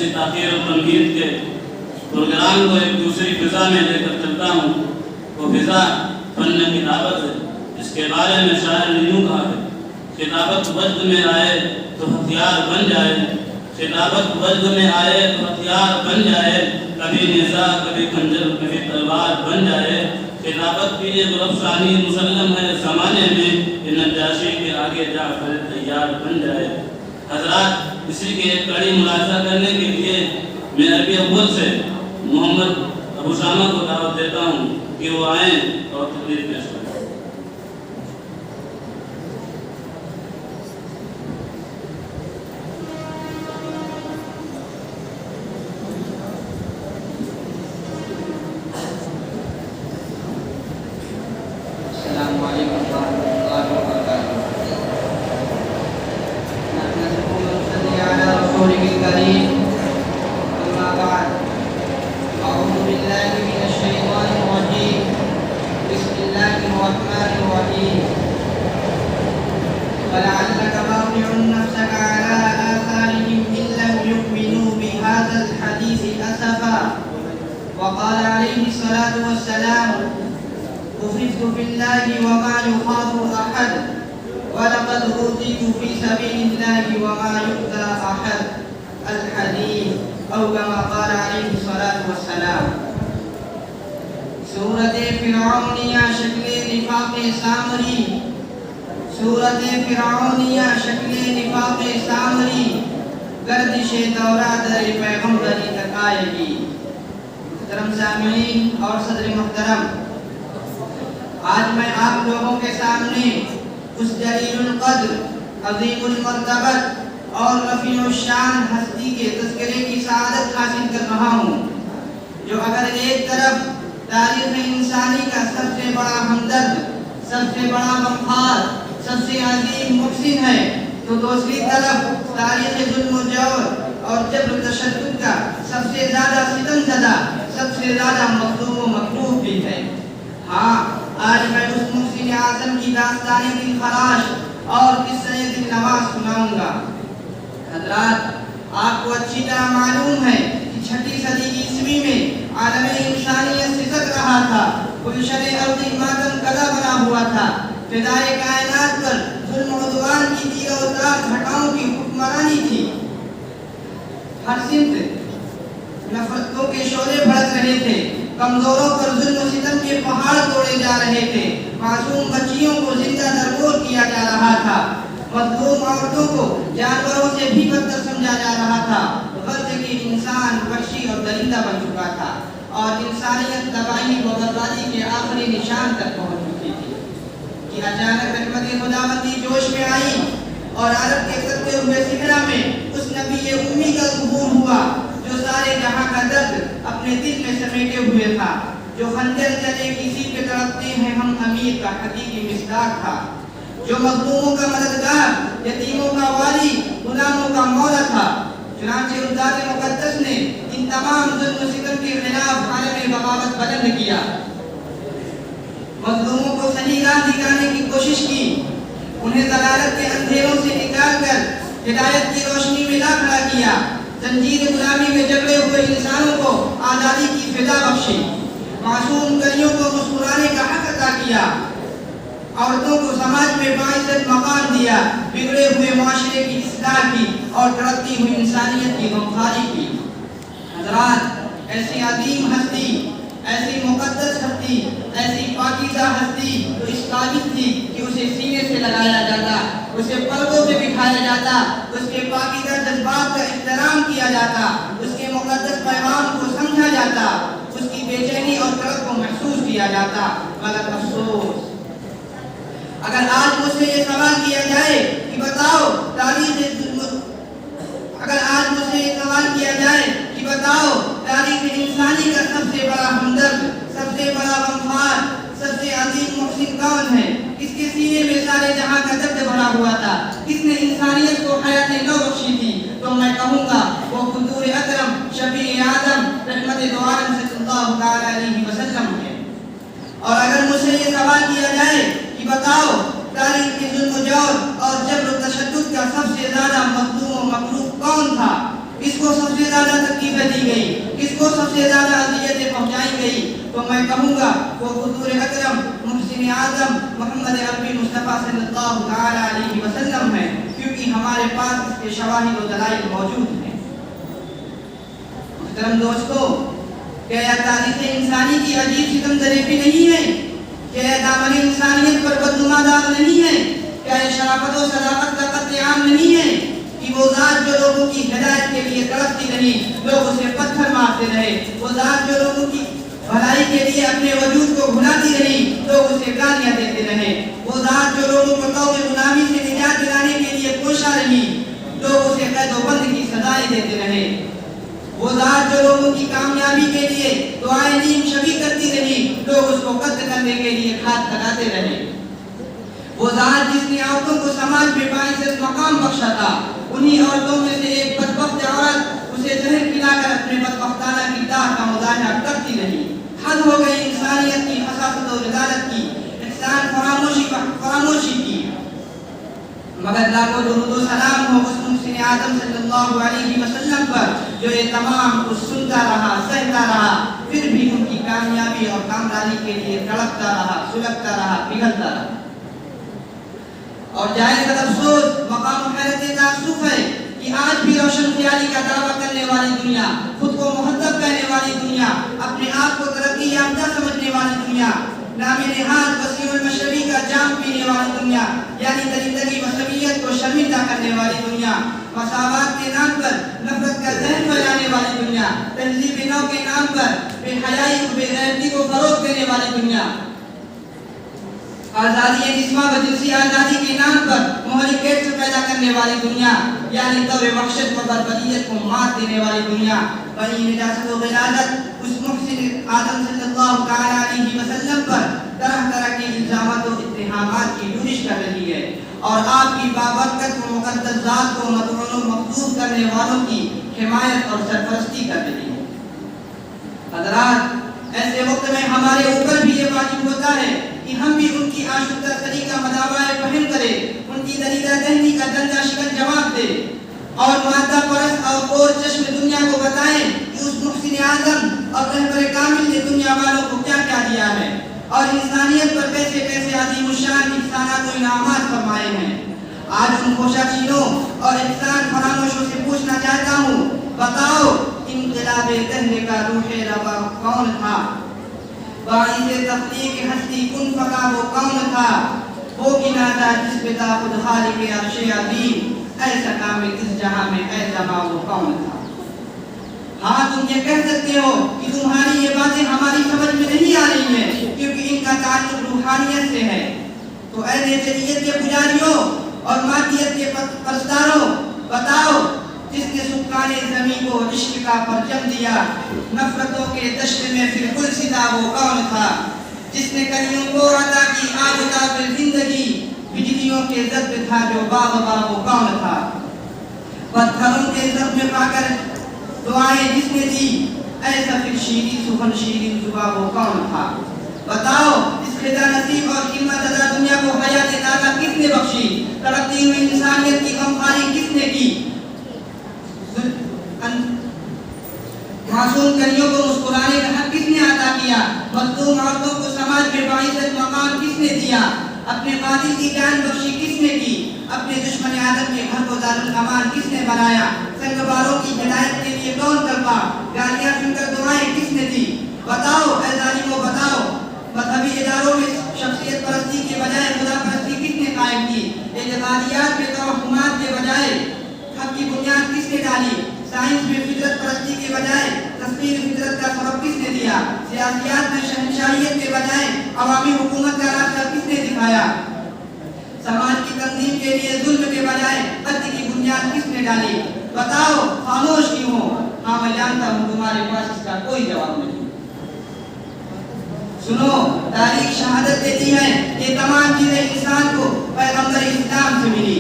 ایسی تاخیر و تمہید کے پروگرام کو ایک دوسری فضا میں لے کر چلتا ہوں، وہ فضا فن کتابت ہے، جس کے بارے میں شاعر نے یوں کہا ہے: کتابت وجد میں آئے تو ہتھیار بن جائے، کتابت وجد میں آئے تو ہتھیار بن جائے، کبھی نیزہ کبھی خنجر کبھی تلوار بن جائے۔ کتابت کی یہ افسانی مسلم ہے زمانے میں کہ نجاشی کے آگے جا کر تیار بن جائے۔ حضرات، اسی کے ایک کڑی ملاحظہ کرنے کے لیے میں عربی اول سے محمد ابو شامہ کو دعوت دیتا ہوں کہ وہ آئیں اور تقریر پیش کریں۔ وقال عليه الصلاة والسلام: خففت بالله وما يخاف أحد ولقد أوتيت في سبيل الله وما يؤذى أحد الحديث، أو كما قال عليه الصلاة والسلام۔ سورت فرعونیہ شکل نفاق سامری، سورت فرعونیہ شکل نفاق سامری، گردش دورہ در پیغمبری تک آئے گی۔ محترم سامعین اور صدر محترم، آج میں آپ لوگوں کے سامنے اس جلیل القدر، عظیم المرتبت اور رفیع الشان ہستی کے تذکرے کی سعادت حاصل کر رہا ہوں، جو اگر ایک طرف تاریخ انسانی کا سب سے بڑا ہمدرد، سب سے بڑا غمخوار، سب سے عظیم محسن ہے، تو دوسری طرف تاریخ ظلم و جور اور جبر و تشدد کا سب سے زیادہ ستم زدہ، سب سے زیادہ مظلوم و مکروہ بھی ہے۔ ہاں، آج میں اس محسن اعظم کی داستان دل خراش اور قصہ دل نواز سناؤں گا۔ حضرات، آپ کو اچھی طرح معلوم ہے کہ 6 صدی عیسوی میں عالم انسانیت سسک رہا تھا، گلشن ارض ماتم کدا بنا ہوا تھا، فضائے کائنات پر ظلم و عدوان کی تیر و تار گھٹاؤں کی حکمرانی تھی، ہر سمت نفرتوں کے شعلے بھڑک رہے تھے، کمزوروں پر ظلم و ستم کے پہاڑ توڑے جا رہے تھے، معصوم بچیوں کو زندہ درگور کیا جا رہا تھا، مظلوم عورتوں کو جانوروں سے بھی بدتر سمجھا جا رہا تھا، غرض کہ انسان وحشی اور درندہ بن چکا تھا اور انسانیت تباہی و بربادی کے آخری نشان تک پہنچ چکی تھی کہ اچانک رحمت خداوندی جوش میں آئی اور عرب کے سطح ہوئے صحرا میں اس نبی امی کا ظہور ہوا جو سارے جہاں کا درد اپنے دل میں سمیٹے ہوئے تھا، جو خنجر چلے کسی پہ تڑپتے ہیں ہم امیر کا حقیقی مصداق تھا، جو مظلوموں کا مددگار، یتیموں کا والی، غلاموں کا مولا تھا۔ چنانچہ اس ذات مقدس نے ان تمام ظلم و ستم کے خلاف عالم بغاوت بلند کیا، مظلوموں کو صحیح راہ دکھانے کی کوشش کی، انہیں ضلالت کے اندھیروں سے نکال کر ہدایت کی روشنی میں لا کھڑا کیا، زنجیر غلامی میں جکڑے ہوئے انسانوں کو آزادی کی فضا بخشی، معصوم کلیوں کو مسکرانے کا حق عطا کیا، عورتوں کو سماج میں باعزت مقام دیا، بگڑے ہوئے معاشرے کی اصلاح کی اور تڑپتی ہوئی انسانیت کی غمخواری کی۔ حضرات، ایسی عظیم ہستی، ایسی مقدس ہستی، ایسی پاکیزہ ہستی تو اس قابل تھی کہ اسے سینے سے لگایا جاتا، اسے پردوں پہ بٹھایا جاتا، اس کے پاکیزہ جذبات کا احترام کیا جاتا، اس کے مقدس پیغام کو سمجھا جاتا، اس کی بے چینی اور تڑپ کو محسوس کیا جاتا۔ مگر افسوس، اگر آج مجھ سے یہ سوال کیا جائے کہ بتاؤ تاریخ انسانی کا سب سے بڑا ہمدرد، سب سے بڑا غمخوار، سب سے عظیم محسن کون ہے؟ کس کے سینے میں سارے جہاں کا درد بھرا ہوا تھا؟ کس نے انسانیت کو حیات نو بخشی تھی؟ تو میں کہوں گا وہ حضور اکرم شفیع اعظم رحمت دو عالم صلی اللہ تعالی علیہ وسلم ہے۔ اور اگر مجھ سے یہ سوال کیا جائے کہ بتاؤ تاریخ کی ظلم و جور اور جبر و تشدد کا سب سے زیادہ مظلوم و مکروہ کون تھا؟ کس کو سب سے زیادہ تکلیفیں دی گئی، کس کو سب سے زیادہ اذیتیں پہنچائی گئی، تو میں کہوں گا وہ حضور اکرم محسن اعظم محمد عربی مصطفیٰ صلی اللہ تعالی علیہ وسلم ہے، کیونکہ ہمارے پاس اس کے شواہد و دلائل موجود ہیں۔ محترم دوستو، کیا تاریخ انسانی کی عجیب ستم ظریفی نہیں ہے؟ کیا دامن انسانیت پر بدنما داغ نہیں ہے؟ کیا یہ شرافت و صداقت کا قتل عام نہیں ہے کہ وہ ذات جو لوگوں کی ہدایت کے لیے تڑپتی رہی، لوگ اسے پتھر مارتے رہے، وہ ذات جو لوگوں کی بھلائی کے لیے اپنے وجود کو بھلاتی رہی، لوگ اسے گالیاں دیتے رہے، وہ ذات جو لوگوں کو قوم غلامی سے نجات دلانے کے لیے کوشاں رہی، لوگ اسے قید و بند کی سزائیں دیتے رہے، وہ ذات جو لوگوں کی کامیابی کے لیے دعائیں نیم شبی کرتی رہی، لوگ اس کو قتل کرنے کے لیے کھاد لگاتے رہے، وہ ذات جس نے عورتوں کو سماج میں باعزت مقام بخشا تھا، انہی عورتوں میں سے ایک بدبخت عورت اسے زہر پلا کر اپنے بدبختانہ کردار کا مظاہرہ کرتی رہی۔ حد ہو گئی انسانیت کی خساست و رذالت کی، احسان فراموشی کی، مگر لاکھوں درود و سلام ہو اس محسن اعظم صلی اللہ علیہ وسلم پر جو یہ تمام کچھ سنتا رہا، سہتا رہا، پھر بھی ان کی کامیابی اور کامرانی کے لیے تڑپتا رہا، سلگتا رہا، پگھلتا رہا۔ اور جائز افسوس، مقام حیرت تاسف ہے کہ آج بھی روشن خیالی کا دعویٰ کرنے والی دنیا، خود کو مہذب کہنے والی دنیا، اپنے آپ کو ترقی یافتہ سمجھنے والی دنیا، نام نہاد وسیع المشربی کا جام پینے والی دنیا، یعنی درندگی و سمیت کو شرمندہ کرنے والی دنیا، مساوات کے نام پر نفرت کا ذہن پھیلانے والی دنیا، تہذیب نو کے نام پر بے حیائی و بے غیرتی کو فروغ دینے والی دنیا، آزادی جسمہ و جنسی آزادی کے نام پر مہلک گیٹس پیدا کرنے والی دنیا، یعنی دور وحشت و بربریت کو مات دینے والی دنیا، بڑی نجاست و غلاظت اس محسن اعظم صلی اللہ تعالی علیہ وسلم پر طرح طرح کے الزامات و اتہامات کی جوشش کر رہی ہے، اور آپ کی بابرکت و مقدس ذات کو مطعون و مخصوص کرنے والوں کی حمایت اور سرپرستی کر رہی ہے۔ حضرات، ایسے وقت میں ہمارے اوپر بھی یہ واجب ہوتا ہے کہ ہم بھی ان کی آشفتہ طریقہ مداوائے فہم کریں، ان کی دریدہ ذہنی کا دنجا شکن جواب دیں، اور مادہ پرست اور غور چشم دنیا کو بتائیں کہ اس محسن اعظم اور رہبر کامل نے دنیا والوں کو کیا کیا دیا ہے، اور انسانیت پر کیسے کیسے عظیم الشان احسانات و انعامات فرمائے ہیں۔ آج ان خوشہ چینوں اور احسان فراموشوں سے پوچھنا چاہتا ہوں، بتاؤ انقلاب دہر کا روح روا کون تھا؟ باعث تخلیق ہستی کن فقا وہ کون تھا؟ وہ گنا تھا جس پہ تھا خود خالق عرش عظیم، ایسا کامل اس جہاں میں ایسا ماں وہ کون تھا؟ ہاں، تم یہ کہہ سکتے ہو کہ تمہاری یہ باتیں ہماری سمجھ میں نہیں آ رہی ہیں کیونکہ ان کا تعلق روحانیت سے ہے، تو اے نیچریت کے پجاریوں اور مادیت کے پرستاروں، بتاؤ جس نے سکان زمین کو عشق کا پرچم دیا، نفرتوں کے دشت میں پھر گل سیدھا وہ کون تھا؟ جس نے کلیوں کو عطا کی آج قابل زندگی، بجلیوں کے ضد تھا جو باغ وہ کون تھا؟ پتھروں کے زخم پا کر دعائیں جس نے دی، ایسا پھر شیریں سخن شیریں زباں وہ کون تھا؟ بتاؤ اس خدا نصیب اور قیمت ادا دنیا کو حیات تازہ کس نے بخشی؟ تڑپتی ہوئی انسانیت کی غمخواری کس نے کی؟ معصوم کلیوں کو مسکرانے کا حق کس نے عطا کیا؟ مظلوم عورتوں کو سماج میں باعزت مقام کس نے دیا؟ اپنے قاتل کی جان بخشی کس نے کی؟ اپنے دشمن آدم کے گھر کو دارالامان کس نے بنایا؟ سنگباروں کی ہدایت کے لیے کون تڑپا؟ گالیاں سن کر دعائیں کس نے دی؟ بتاؤ اے ظالموں، بتاؤ مذہبی اداروں میں شخصیت پرستی کے بجائے خدا پرستی کس نے قائم کی؟ اعتقادیات میں توہمات کے بجائے حق کی بنیاد کس نے ڈالی؟ سائنس میں فطرت پرستی کے بجائے تصویر فطرت کا سبب کس نے دیا؟ سیاسیات میں شہنشاہیت کے بجائے عوامی حکومت کا راستہ کس نے دکھایا؟ سماج کی تنظیم کے لیے ظلم کے بجائے قتل کی بنیاد کس نے ڈالی؟ بتاؤ خاموش کیوں ہو؟ ہاں میں جانتا ہوں تمہارے پاس اس کا کوئی جواب نہیں۔ سنو، تاریخ شہادت دیتی ہے یہ تمام چیزیں انسان کو پیغمبر اسلام سے ملی،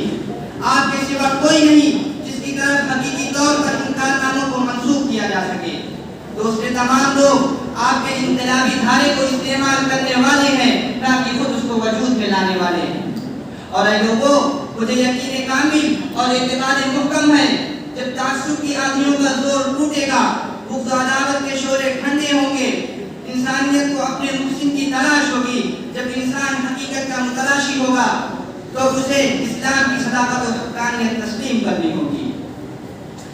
آپ کے سوا کوئی نہیں جس کی طرف حقیقی طور پر ان کارناموں کو منسوخ کیا جا سکے۔ دوسرے تمام لوگ آپ کے انقلابی دھارے کو استعمال کرنے والے ہیں، نہ کہ خود اس کو وجود میں لانے والے ہیں۔ اور اے لوگوں، مجھے یقین کامل اور اعتقاد محکم ہے جب تعصب کی آندھیوں کا اٹھے گا، بغض و عداوت کے شعلے ٹھنڈے ہوں گے، انسانیت کو اپنے محسن کی تلاش ہوگی۔ جب انسان حقیقت کا متلاشی ہوگا تو اسے اسلام کی صداقت و حقانیت تسلیم کرنی ہوگی،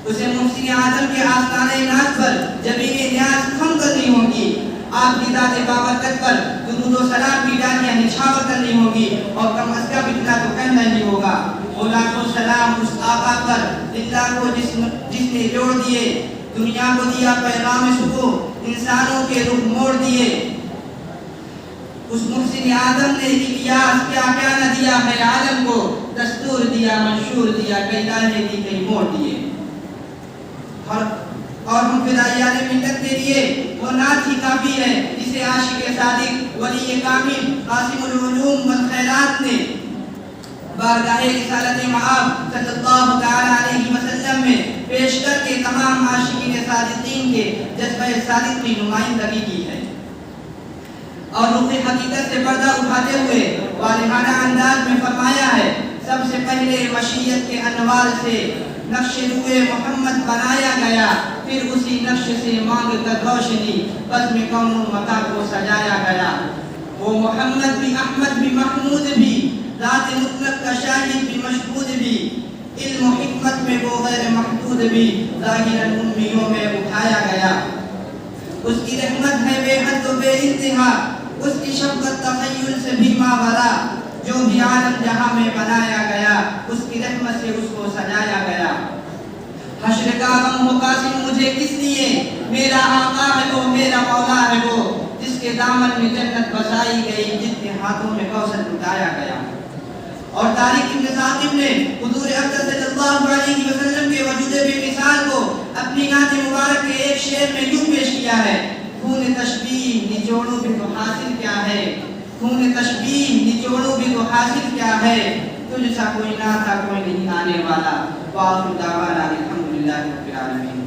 اسے محسن اعظم کے آستانہ ناز پر جبین نیاز خم کرنی ہوگی، آپ کی ذات بابرکت پر درود و سلام کی ڈالیاں نچھاور کرنی ہوگی، اور کم از کم اتنا تو کہنا ہی ہوگا، لاکھوں سلام اس آقا پر اللہ کو جس نے جوڑ دیے، دنیا کو دیا پیغام صبح، انسانوں کے رخ موڑ دیے۔ اس محسن اعظم نے الیاس کیا کیا نہ دیا ہے عالم کو، دستور دیا، منشور دیا، کئی ڈالے دی، کئی موڑ دیے۔ اور ہم فدائیان ملت کے لیے وہ نعت ہی کافی ہے جسے عاشق صادق ولی کامل قاسم العلوم والخیرات نے بارگاہ رسالت مآب صلی اللہ تعالی علیہ وسلم میں پیش کر کے تمام عاشقین صادقین کے جذبہ صادق کی نمائندگی کی ہے، اور رخ حقیقت سے پردہ اٹھاتے ہوئے والہانہ انداز میں فرمایا ہے، سب سے پہلے مشیت کے انوار سے نقش روئے محمد بنایا گیا، پھر اسی نقش سے مانگ کر روشنی بزم کون و مکا کو سجایا گیا۔ وہ محمد بھی احمد بھی محمود بھی، ذات مطلق کا شاہد بھی مشہود بھی، علم و حکمت میں وہ غیر محدود بھی، ظاہراً امیوں میں اٹھایا گیا۔ اس کی رحمت ہے بے حد و بے انتہا، اس کی شفقت تخیل سے بھی ماورا، جو بھی عالم جہاں میں بنایا گیا، اس کی رحمت سے اس کو سجایا گیا۔ حشر کا غم ہو قاسم مجھے کس لیے، میرا آقا ہے وہ، میرا مولا ہے وہ، جس کے دامن میں جنت بسائی گئی، جس کے ہاتھوں میں کوثر لٹایا گیا۔ اور طارق ابن ثاقب نے حضور اقدس صلی اللہ علیہ وسلم کے وجود بے مثال کو اپنی نعت مبارک کے ایک شعر میں یوں پیش کیا ہے، خون تشبیہ نچوڑوں بھی تو حاصل کیا ہے، خون تشبیہ نچوڑوں بھی تو حاصل کیا ہے، تجھ سا کوئی نہ تھا کوئی نہیں آنے والا، وآخر دعوانا الحمدللہ رب العالمین۔